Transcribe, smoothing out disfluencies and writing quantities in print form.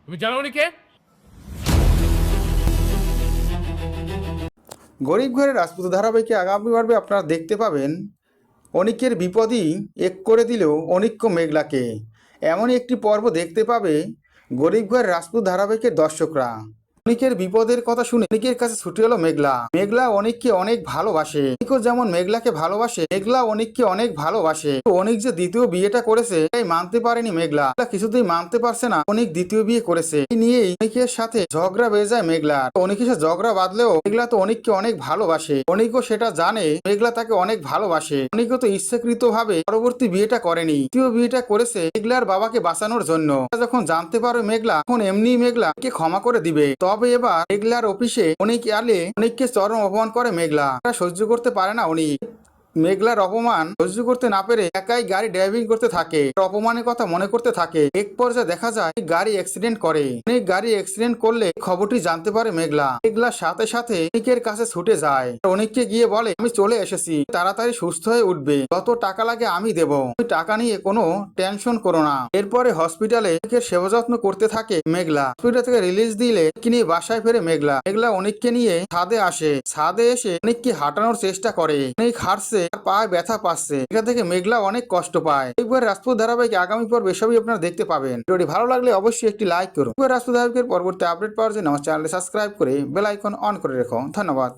তুমি জানো উনি কে? গরিব ঘরের রাজপুত ধারাবাহিকে আগামী পর্বে আপনারা দেখতে পাবেন অনিকের বিপদই এক করে দিল অনিক্য মেঘলাকে। এমনই একটি পর্ব দেখতে পাবে গরিব ঘরের রাজপুত ধারাবাহিকের দর্শকরা। অনিকের বিপদের কথা শুনে অনিকের কাছে ছুটে এলো মেঘলা। মেঘলা অনিককে অনেক ভালোবাসে, অনিকও যেমন মেঘলাকে ভালোবাসে, মেঘলা অনিককে অনেক ভালোবাসে। অনিক যে দ্বিতীয় বিয়েটা করেছে তাই মানতে পারেনি মেঘলা। কিছুতেই মানতে পারছে না অনিক দ্বিতীয় বিয়ে করেছে। এই নিয়েই অনিকের সাথে ঝগড়া বেড়ে যায় মেঘলা। অনিকের সাথে ঝগড়া বাঁধলেও মেঘলা তো অনিককে অনেক ভালোবাসে, অনিকও সেটা জানে মেঘলা তাকে অনেক ভালোবাসে। অনিকও তো ইচ্ছাকৃত ভাবে পরবর্তী বিয়েটা করেনি, দ্বিতীয় বিয়েটা করেছে মেঘলার বাবাকে বাঁচানোর জন্য। যখন জানতে পারবে মেঘলা তখন এমনি মেঘলা কে ক্ষমা করে দিবে। তবে এবার মেঘলার অফিসে অনিক আলে অনিককে চরম অপমান করে মেঘলা। সহ্য করতে পারে না অনিক। মেঘলার অপমান সহ্য করতে না পেরে একাই গাড়ি ড্রাইভিং করতে থাকে, অপমানের কথা মনে করতে থাকে। এক পর্যায়ে দেখা যায় গাড়ি অ্যাক্সিডেন্ট করে। অনেক গাড়ি অ্যাক্সিডেন্ট করলে খবরটি জানতে পারে মেঘলা। মেঘলার সাথে সাথে অনিকের কাছে ছুটে যায়, অনিককে গিয়ে বলে আমি চলে এসেছি, তাড়াতাড়ি সুস্থ হয়ে উঠবে, যত টাকা লাগে আমি দেবো, ওই টাকা নিয়ে কোনো টেনশন করো না। এরপরে হসপিটালে অনিকের সেবা যত্ন করতে থাকে মেঘলা। হসপিটাল থেকে রিলিজ দিলে নিয়ে বাসায় ফেরে মেঘলা। মেঘলা অনিককে নিয়ে ছাদে আসে, ছাদে এসে অনিককে হাঁটানোর চেষ্টা করে। অনেক হাঁটছে, পায়ে ব্যথা পাচ্ছে, এখান থেকে মেঘলা অনেক কষ্ট পায়। এইবার রাজপুত ধারাবাহিক আগামী পর্ব এসবই আপনারা দেখতে পাবেন। ভিডিওটি ভালো লাগলে অবশ্যই একটি লাইক করুন। রাজপুত ধারাবাহিকের পরবর্তী আপডেট পাওয়ার জন্য আমার চ্যানেলটি সাবস্ক্রাইব করে বেল আইকন অন করে রেখো। ধন্যবাদ।